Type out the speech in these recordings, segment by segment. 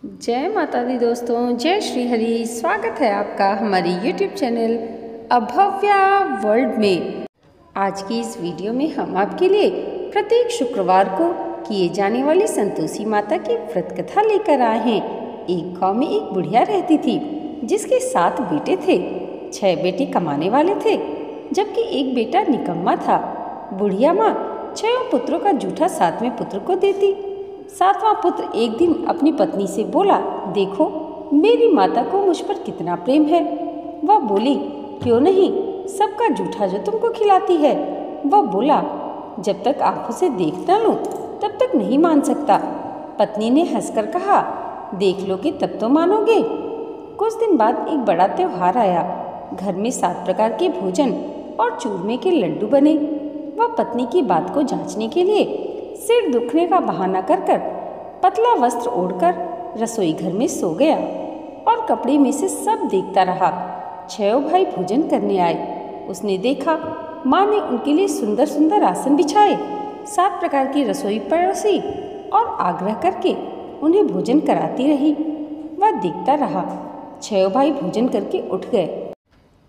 जय माता दी दोस्तों, जय श्री हरि। स्वागत है आपका हमारे YouTube चैनल अभव्या वर्ल्ड में। आज की इस वीडियो में हम आपके लिए प्रत्येक शुक्रवार को किए जाने वाली संतोषी माता की व्रत कथा लेकर आए हैं। एक गांव में एक बुढ़िया रहती थी जिसके 7 बेटे थे। 6 बेटे कमाने वाले थे जबकि एक बेटा निकम्मा था। बुढ़िया माँ 6 पुत्रों का जूठा 7वें पुत्र को देती। 7वां पुत्र एक दिन अपनी पत्नी से बोला, देखो मेरी माता को मुझ पर कितना प्रेम है। वह बोली, क्यों नहीं, सबका जूठा जो तुमको खिलाती है। वह बोला, जब तक आंखों से देख न लूं तब तक नहीं मान सकता। पत्नी ने हंसकर कहा, देख लोगे तब तो मानोगे। कुछ दिन बाद एक बड़ा त्योहार आया। घर में 7 प्रकार के भोजन और चूरमे के लड्डू बने। वह पत्नी की बात को जांचने के लिए सिर दुखने का बहाना कर पतला वस्त्र ओढ़कर रसोई घर में सो गया और कपड़े में से सब देखता रहा। 6 भाई भोजन करने आए। उसने देखा माँ ने उनके लिए सुंदर सुंदर आसन बिछाए, 7 प्रकार की रसोई परोसी और आग्रह करके उन्हें भोजन कराती रही। वह देखता रहा। 6 भाई भोजन करके उठ गए।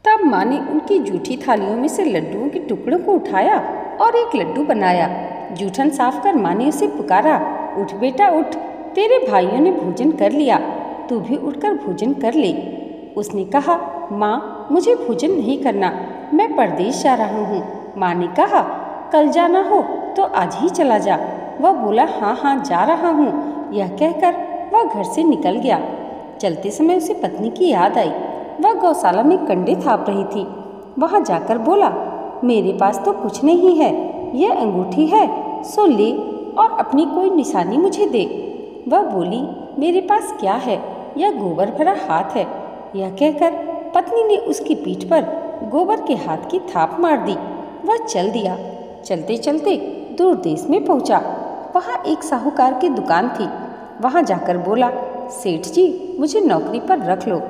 तब माँ ने उनकी जूठी थालियों में से लड्डुओं के टुकड़ों को उठाया और एक लड्डू बनाया। जूठन साफ कर माँ ने उसे पुकारा, उठ बेटा उठ, तेरे भाइयों ने भोजन कर लिया, तू भी उठकर भोजन कर ले। उसने कहा, माँ मुझे भोजन नहीं करना, मैं परदेश जा रहा हूँ। माँ ने कहा, कल जाना हो तो आज ही चला जा। वह बोला, हाँ हाँ जा रहा हूँ। यह कहकर वह घर से निकल गया। चलते समय उसे पत्नी की याद आई। वह गौशाला में कंडे थाप रही थी। वहाँ जाकर बोला, मेरे पास तो कुछ नहीं है, यह अंगूठी है, सो ले और अपनी कोई निशानी मुझे दे। वह बोली, मेरे पास क्या है, यह गोबर भरा हाथ है। यह कहकर पत्नी ने उसकी पीठ पर गोबर के हाथ की थाप मार दी। वह चल दिया। चलते चलते दूर देश में पहुंचा। वहाँ एक साहूकार की दुकान थी। वहाँ जाकर बोला, सेठ जी मुझे नौकरी पर रख लो।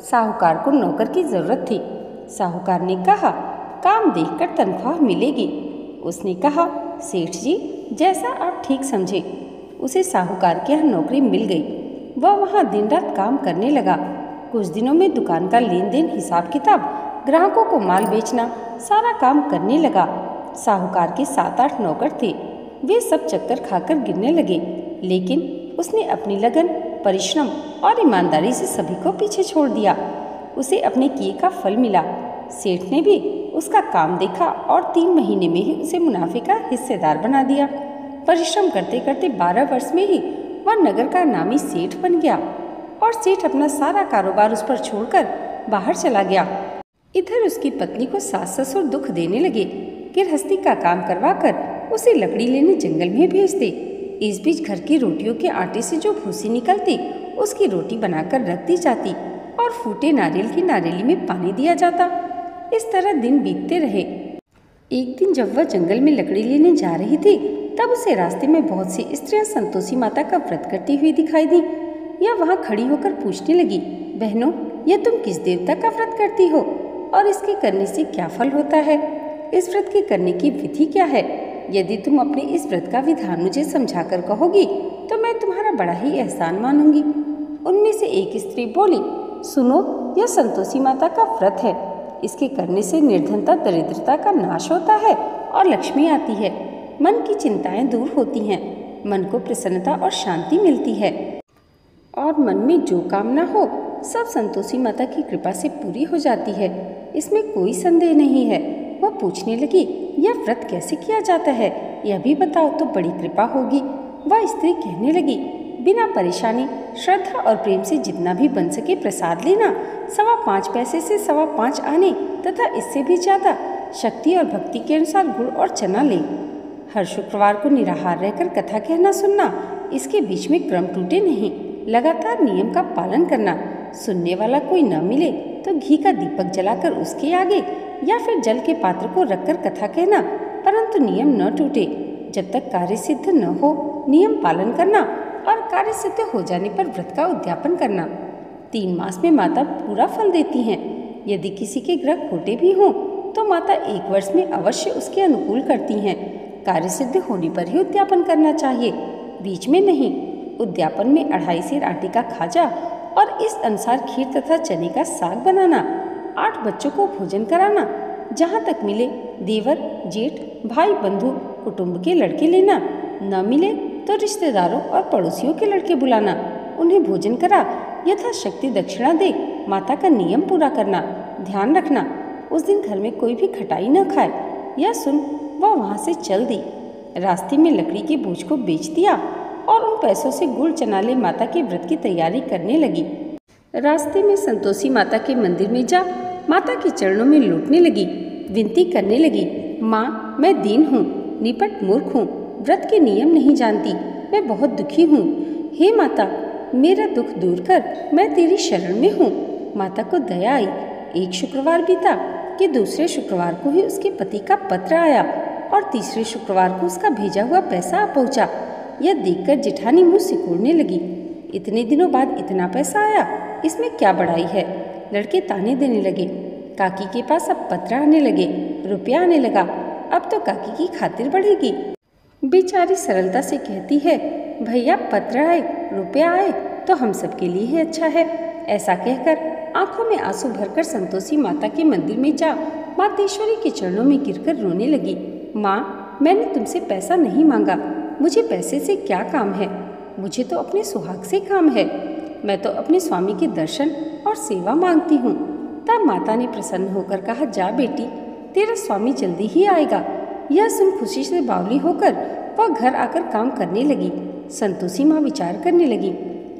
साहूकार को नौकर की जरूरत थी। साहूकार ने कहा, काम देखकर तनख्वाह मिलेगी। उसने कहा, सेठ जी जैसा आप ठीक समझे। उसे साहूकार के यहाँ नौकरी मिल गई। वह वहाँ दिन रात काम करने लगा। कुछ दिनों में दुकान का लेन देन, हिसाब किताब, ग्राहकों को माल बेचना, सारा काम करने लगा। साहूकार के 7-8 नौकर थे। वे सब चक्कर खाकर गिरने लगे, लेकिन उसने अपनी लगन, परिश्रम और ईमानदारी से सभी को पीछे छोड़ दिया। उसे अपने किए का फल मिला। सेठ ने भी उसका काम देखा और 3 महीने में ही उसे मुनाफे का हिस्सेदार बना दिया। परिश्रम करते करते 12 वर्ष में ही वह नगर का नामी सेठ बन गया और सेठ अपना सारा कारोबार उस पर छोड़कर बाहर चला गया। इधर उसकी पत्नी को सास ससुर दुख देने लगे। गृहस्थी का काम करवाकर उसे लकड़ी लेने जंगल में भेजते। इस बीच घर की रोटियों के आटे से जो भूसी निकलती उसकी रोटी बनाकर रख दी जाती और फूटे नारियल की नारियली में पानी दिया जाता। इस तरह दिन बीतते रहे। एक दिन जब वह जंगल में लकड़ी लेने जा रही थी तब उसे रास्ते में बहुत सी स्त्रियां संतोषी माता का व्रत करती हुई दिखाई दी। यह वहां खड़ी होकर पूछने लगी, बहनों यह तुम किस देवता का व्रत करती हो और इसके करने से क्या फल होता है? इस व्रत के करने की विधि क्या है? यदि तुम अपने इस व्रत का विधान मुझे समझाकर कहोगी तो मैं तुम्हारा बड़ा ही एहसान मानूंगी। उनमें से एक स्त्री बोली, सुनो यह संतोषी माता का व्रत है। इसके करने से निर्धनता, दरिद्रता का नाश होता है और लक्ष्मी आती है। मन की चिंताएं दूर होती हैं, मन को प्रसन्नता और शांति मिलती है और मन में जो कामना हो सब संतोषी माता की कृपा से पूरी हो जाती है। इसमें कोई संदेह नहीं है। वह पूछने लगी, यह व्रत कैसे किया जाता है, यह भी बताओ तो बड़ी कृपा होगी। वह स्त्री कहने लगी, बिना परेशानी, श्रद्धा और प्रेम से जितना भी बन सके प्रसाद लेना, 5.25 पैसे से 5.25 आने तथा इससे भी ज़्यादा शक्ति और भक्ति के अनुसार गुड़ और चना ले। हर शुक्रवार को निराहार रहकर कथा कहना सुनना, इसके बीच में क्रम टूटे नहीं। लगातार नियम का पालन करना। सुनने वाला कोई न मिले तो घी का दीपक जलाकर उसके आगे या फिर जल के पात्र को रखकर कथा कहना, परंतु नियम न टूटे। जब तक कार्य सिद्ध न हो नियम पालन करना और कार्य सिद्ध हो जाने पर व्रत का उद्यापन करना। 3 मास में माता पूरा फल देती हैं। यदि किसी के ग्रह खोटे भी हों तो माता 1 वर्ष में अवश्य उसके अनुकूल करती हैं। कार्य सिद्ध होने पर ही उद्यापन करना चाहिए, बीच में नहीं। उद्यापन में 2.5 सेर आटे का खाजा और इस अनुसार खीर तथा चने का साग बनाना, 8 बच्चों को भोजन कराना, जहाँ तक मिले देवर, जेठ, भाई, बंधु, कुटुंब के लड़के लेना, न मिले तो रिश्तेदारों और पड़ोसियों के लड़के बुलाना, उन्हें भोजन करा यथाशक्ति दक्षिणा दे माता का नियम पूरा करना। ध्यान रखना उस दिन घर में कोई भी खटाई न खाए। यह सुन वह वहाँ से चल दी। रास्ते में लकड़ी के बोझ को बेच दिया और उन पैसों से गुड़ चना ले माता के व्रत की तैयारी करने लगी। रास्ते में संतोषी माता के मंदिर में जा माता के चरणों में लौटने लगी, विनती करने लगी, माँ मैं दीन हूँ, निपट मूर्ख हूँ, व्रत के नियम नहीं जानती, मैं बहुत दुखी हूँ। हे माता मेरा दुख दूर कर, मैं तेरी शरण में हूँ। माता को दया आई। एक शुक्रवार बीता कि दूसरे शुक्रवार को ही उसके पति का पत्र आया और तीसरे शुक्रवार को उसका भेजा हुआ पैसा आ पहुँचा। यह देखकर जेठानी मुँह सिकोड़ने लगी। इतने दिनों बाद इतना पैसा आया, इसमें क्या बड़ाई है। लड़के ताने देने लगे। काकी के पास अब पत्र आने लगे, रुपया आने लगा, अब तो काकी की खातिर बढ़ेगी। बेचारी सरलता से कहती है, भैया पत्र आए, रुपया आए तो हम सबके लिए ही अच्छा है। ऐसा कहकर आंखों में आंसू भरकर संतोषी माता के मंदिर में जा मातेश्वरी के चरणों में गिरकर रोने लगी। माँ मैंने तुमसे पैसा नहीं मांगा, मुझे पैसे से क्या काम है, मुझे तो अपने सुहाग से काम है। मैं तो अपने स्वामी के दर्शन और सेवा मांगती हूँ। तब माता ने प्रसन्न होकर कहा, जा बेटी तेरा स्वामी जल्दी ही आएगा। यह सुन खुशी से बावली होकर वह घर आकर काम करने लगी। संतोषी माँ विचार करने लगी,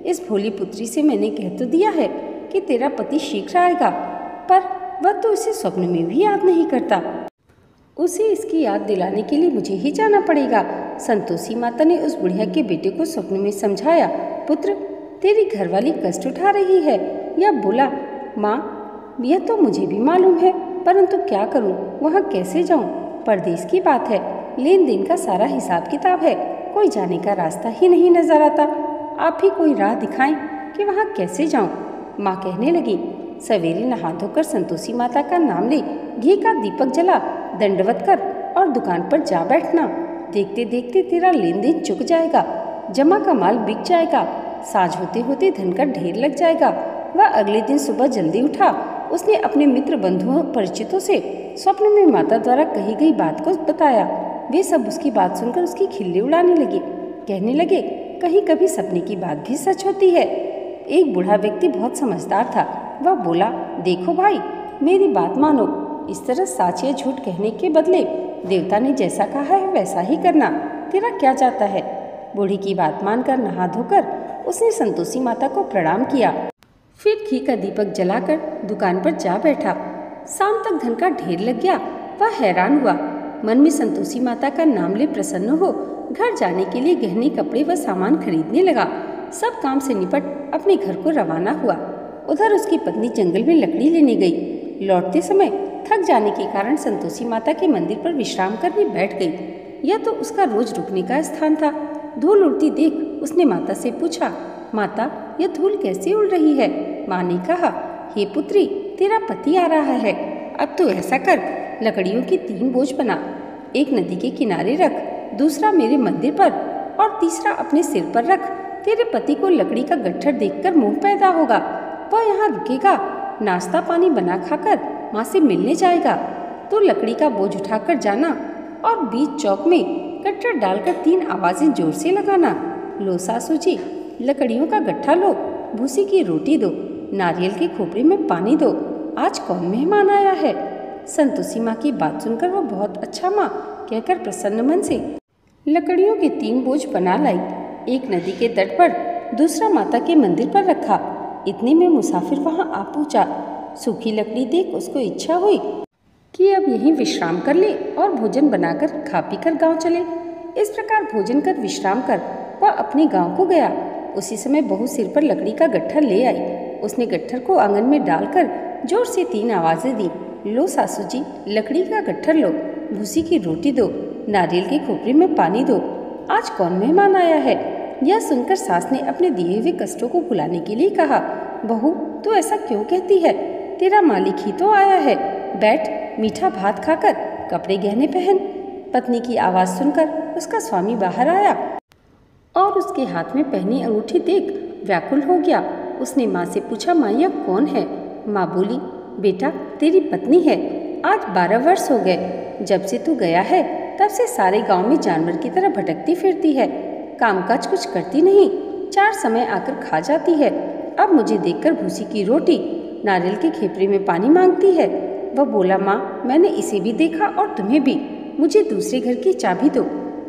इस भोली पुत्री से मैंने कह तो दिया है कि तेरा पति शीघ्र आएगा, पर वह तो उसे स्वप्न में भी याद नहीं करता। उसे इसकी याद दिलाने के लिए मुझे ही जाना पड़ेगा। संतोषी माता ने उस बुढ़िया के बेटे को स्वप्न में समझाया, पुत्र तेरी घरवाली कष्ट उठा रही है। यह बोला, माँ यह तो मुझे भी मालूम है, परंतु क्या करूँ, वहाँ कैसे जाऊँ, परदेश की बात है, लेन देन का सारा हिसाब किताब है, कोई जाने का रास्ता ही नहीं नजर आता। आप ही कोई राह दिखाएं कि वहाँ कैसे जाऊँ। माँ कहने लगी, सवेरे नहा धोकर संतोषी माता का नाम ले, घी का दीपक जला, दंडवत कर और दुकान पर जा बैठना। देखते देखते तेरा लेन देन चुक जाएगा, जमा का माल बिक जाएगा, साँझ होते होते धन का ढेर लग जाएगा। वह अगले दिन सुबह जल्दी उठा। उसने अपने मित्र बंधुओं परिचितों से स्वप्न में माता द्वारा कही गई बात को बताया। वे सब उसकी बात सुनकर उसकी खिल्ली उड़ाने लगे, कहने लगे, कहीं कभी सपने की बात भी सच होती है। एक बूढ़ा व्यक्ति बहुत समझदार था। वह बोला, देखो भाई मेरी बात मानो, इस तरह सच या झूठ कहने के बदले देवता ने जैसा कहा है वैसा ही करना, तेरा क्या जाता है। बूढ़ी की बात मानकर नहा धोकर उसने संतोषी माता को प्रणाम किया। फिर घी का दीपक जलाकर दुकान पर जा बैठा। शाम तक धन का ढेर लग गया। वह हैरान हुआ, मन में संतोषी माता का नाम ले प्रसन्न हो घर जाने के लिए गहने कपड़े व सामान खरीदने लगा। सब काम से निपट अपने घर को रवाना हुआ। उधर उसकी पत्नी जंगल में लकड़ी लेने गई। लौटते समय थक जाने के कारण संतोषी माता के मंदिर पर विश्राम करने बैठ गई। यह तो उसका रोज रुकने का स्थान था। धूल उड़ती देख उसने माता से पूछा, माता यह धूल कैसे उड़ रही है। माँ ने कहा, हे पुत्री तेरा पति आ रहा है, अब तो ऐसा कर, लकड़ियों की 3 बोझ बना, एक नदी के किनारे रख, दूसरा मेरे मंदिर पर और तीसरा अपने सिर पर रख। तेरे पति को लकड़ी का गट्ठर देखकर मोह पैदा होगा, वह यहाँ रुकेगा, नाश्ता पानी बना खाकर माँ से मिलने जाएगा। तो लकड़ी का बोझ उठाकर जाना और बीच चौक में गट्ठर डालकर 3 आवाजें जोर से लगाना, लो सासू जी लकड़ियों का गट्ठा लो, भूसी की रोटी दो, नारियल के खोपड़े में पानी दो, आज कौन मेहमान आया है। संतोषी माँ की बात सुनकर वो बहुत अच्छा माँ कहकर प्रसन्न मन से लकड़ियों के 3 बोझ बना लाई। एक नदी के तट पर, दूसरा माता के मंदिर पर रखा। इतने में मुसाफिर वहां आ पहुंचा। सूखी लकड़ी देख उसको इच्छा हुई कि अब यहीं विश्राम कर ले और भोजन बनाकर खा पी कर गाँव चले। इस प्रकार भोजन कर विश्राम कर वह अपने गाँव को गया। उसी समय बहू सिर पर लकड़ी का गट्ठर ले आई। उसने गट्ठर को आंगन में डालकर जोर से 3 आवाजें दी, लो सासू जी लकड़ी का गट्ठर लो, भूसी की रोटी दो, नारियल के खोपड़े में पानी दो, आज कौन मेहमान आया है। यह सुनकर सास ने अपने दिए हुए कष्टों को भुलाने के लिए कहा, बहू तू ऐसा क्यों कहती है, तेरा मालिक ही तो आया है, बैठ मीठा भात खाकर कपड़े गहने पहन। पत्नी की आवाज़ सुनकर उसका स्वामी बाहर आया और उसके हाथ में पहनी अंगूठी देख व्याकुल हो गया। उसने माँ से पूछा, माँ यह कौन है? माँ बोली, बेटा तेरी पत्नी है। आज 12 वर्ष हो गए जब से तू गया है, तब से सारे गांव में जानवर की तरह भटकती फिरती है, कामकाज कुछ करती नहीं, 4 समय आकर खा जाती है। अब मुझे देखकर भूसी की रोटी, नारियल के खेपरे में पानी मांगती है। वह बोला, माँ मैंने इसे भी देखा और तुम्हें भी, मुझे दूसरे घर की चाबी दो,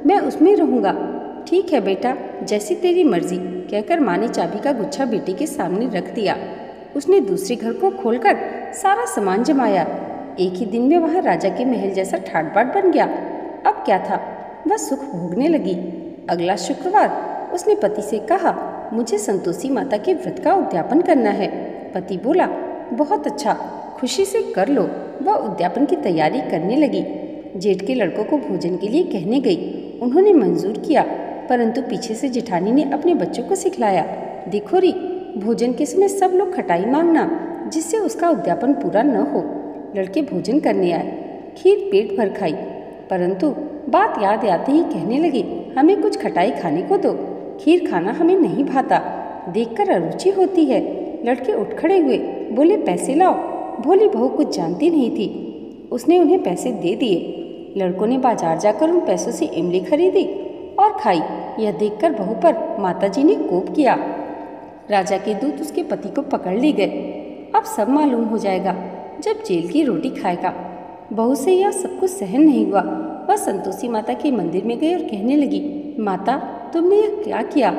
मैं उसमें रहूँगा। ठीक है बेटा, जैसी तेरी मर्जी, कहकर माँ ने चाबी का गुच्छा बेटे के सामने रख दिया। उसने दूसरे घर को खोलकर सारा सामान जमाया। एक ही दिन में वहाँ राजा के महल जैसा ठाट बाट बन गया। अब क्या था, वह सुख भोगने लगी। अगला शुक्रवार उसने पति से कहा, मुझे संतोषी माता के व्रत का उद्यापन करना है। पति बोला, बहुत अच्छा, खुशी से कर लो। वह उद्यापन की तैयारी करने लगी। जेठ के लड़कों को भोजन के लिए कहने गई। उन्होंने मंजूर किया, परंतु पीछे से जेठानी ने अपने बच्चों को सिखलाया, देखो री, भोजन के समय सब लोग खटाई मांगना, जिससे उसका उद्यापन पूरा न हो। लड़के भोजन करने आए, खीर पेट भर खाई, परंतु बात याद आते ही कहने लगे, हमें कुछ खटाई खाने को दो, खीर खाना हमें नहीं भाता, देखकर अरुचि होती है। लड़के उठ खड़े हुए, बोले, पैसे लाओ। भोली बहू कुछ जानती नहीं थी, उसने उन्हें पैसे दे दिए। लड़कों ने बाजार जाकर उन पैसों से इमली खरीदी और खाई। यह देखकर बहू पर माताजी ने कोप किया। राजा के दूत उसके पति को पकड़ ले गए। अब सब मालूम हो जाएगा जब जेल की रोटी खाएगा। बहू से यह सब कुछ सहन नहीं हुआ। वह संतोषी माता के मंदिर में गई और कहने लगी, माता तुमने यह क्या किया?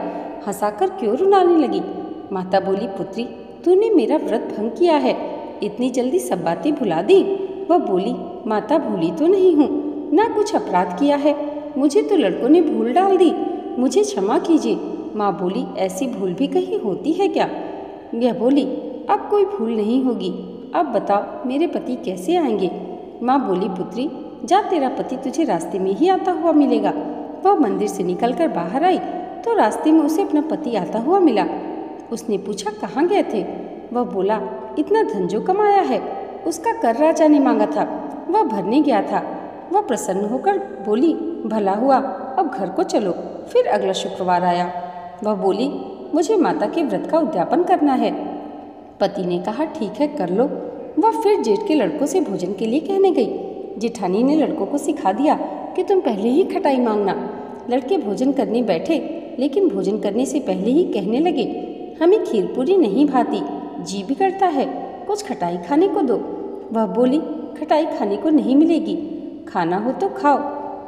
हंसाकर क्यों रुलाने लगी? माता बोली, पुत्री तूने मेरा व्रत भंग किया है, इतनी जल्दी सब बातें भुला दी। वह बोली, माता भूली तो नहीं हूँ, ना कुछ अपराध किया है, मुझे तो लड़कों ने भूल डाल दी, मुझे क्षमा कीजिए। माँ बोली, ऐसी भूल भी कहीं होती है क्या? यह बोली, अब कोई भूल नहीं होगी। अब बताओ मेरे पति कैसे आएंगे? माँ बोली, पुत्री जा, तेरा पति तुझे रास्ते में ही आता हुआ मिलेगा। वह मंदिर से निकलकर बाहर आई तो रास्ते में उसे अपना पति आता हुआ मिला। उसने पूछा, कहाँ गए थे? वह बोला, इतना धन जो कमाया है उसका कर राजा ने मांगा था, वह भरने गया था। वह प्रसन्न होकर बोली, भला हुआ, अब घर को चलो। फिर अगला शुक्रवार आया। वह बोली, मुझे माता के व्रत का उद्यापन करना है। पति ने कहा, ठीक है कर लो। वह फिर जेठ के लड़कों से भोजन के लिए कहने गई। जेठानी ने लड़कों को सिखा दिया कि तुम पहले ही खटाई मांगना। लड़के भोजन करने बैठे, लेकिन भोजन करने से पहले ही कहने लगे, हमें खीर पूरी नहीं भाती, जी भी करता है, कुछ खटाई खाने को दो। वह बोली, खटाई खाने को नहीं मिलेगी, खाना हो तो खाओ।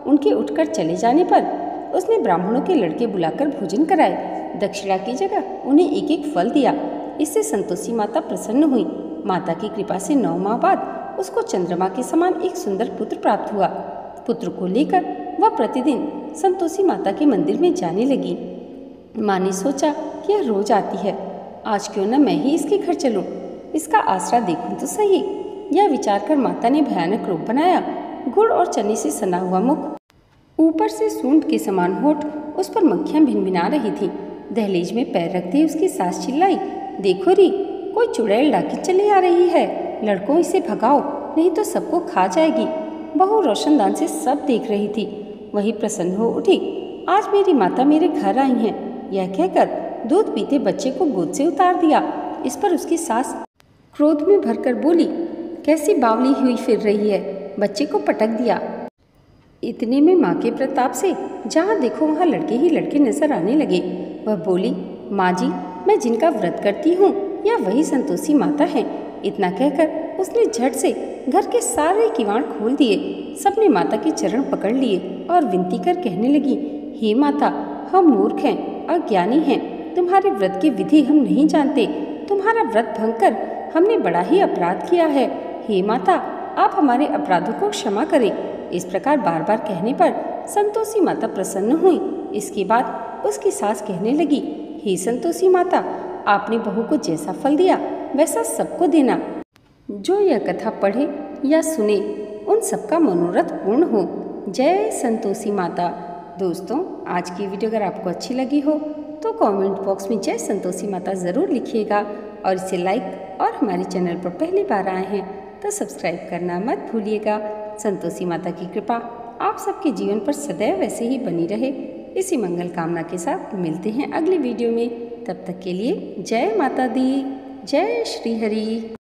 उनके उठकर चले जाने पर उसने ब्राह्मणों के लड़के बुलाकर भोजन कराए। दक्षिणा की जगह उन्हें एक एक फल दिया। इससे संतोषी माता प्रसन्न हुई। माता की कृपा से 9 माह बाद उसको चंद्रमा के समान एक सुंदर पुत्र प्राप्त हुआ। पुत्र को लेकर वह प्रतिदिन संतोषी माता के मंदिर में जाने लगी। माँ ने सोचा कि यह रोज आती है, आज क्यों न मैं ही इसके घर चलूं, इसका आसरा देखूं तो सही। यह विचार कर माता ने भयानक रूप बनाया। गुड़ और चने से सना हुआ मुख, ऊपर से सूंड के समान होठ, उस पर मक्खियां भिनभिना रही थीं। दहलीज में पैर रखते उसकी सास चिल्लाई, देखो री, कोई चुड़ैल डाकिन चली आ रही है, लड़कों इसे भगाओ, नहीं तो सबको खा जाएगी। बहू रोशनदान से सब देख रही थी। वही प्रसन्न हो उठी, आज मेरी माता मेरे घर आई हैं। यह कहकर दूध पीते बच्चे को गोद से उतार दिया। इस पर उसकी सास क्रोध में भरकर बोली, कैसी बावली हुई फिर रही है, बच्चे को पटक दिया। इतने में माँ के प्रताप से जहाँ देखो वहाँ लड़के ही लड़के नजर आने लगे। वह बोली, माँ जी, मैं जिनका व्रत करती हूँ यह वही संतोषी माता है। इतना कहकर उसने झट से घर के सारे किवाड़ खोल दिए। सबने माता के चरण पकड़ लिए और विनती कर कहने लगी, हे माता, हम मूर्ख हैं, अज्ञानी हैं, तुम्हारे व्रत की विधि हम नहीं जानते, तुम्हारा व्रत भंग कर हमने बड़ा ही अपराध किया है। हे माता, आप हमारे अपराधों को क्षमा करें। इस प्रकार बार बार कहने पर संतोषी माता प्रसन्न हुई। इसके बाद उसकी सास कहने लगी, हे संतोषी माता, आपने बहू को जैसा फल दिया वैसा सबको देना। जो यह कथा पढ़े या सुने उन सबका मनोरथ पूर्ण हो। जय संतोषी माता। दोस्तों, आज की वीडियो अगर आपको अच्छी लगी हो तो कमेंट बॉक्स में जय संतोषी माता ज़रूर लिखिएगा और इसे लाइक और हमारे चैनल पर पहली बार आए हैं तो सब्सक्राइब करना मत भूलिएगा। संतोषी माता की कृपा आप सबके जीवन पर सदैव ऐसे ही बनी रहे। इसी मंगल कामना के साथ मिलते हैं अगली वीडियो में। तब तक के लिए जय माता दी, जय श्री हरि।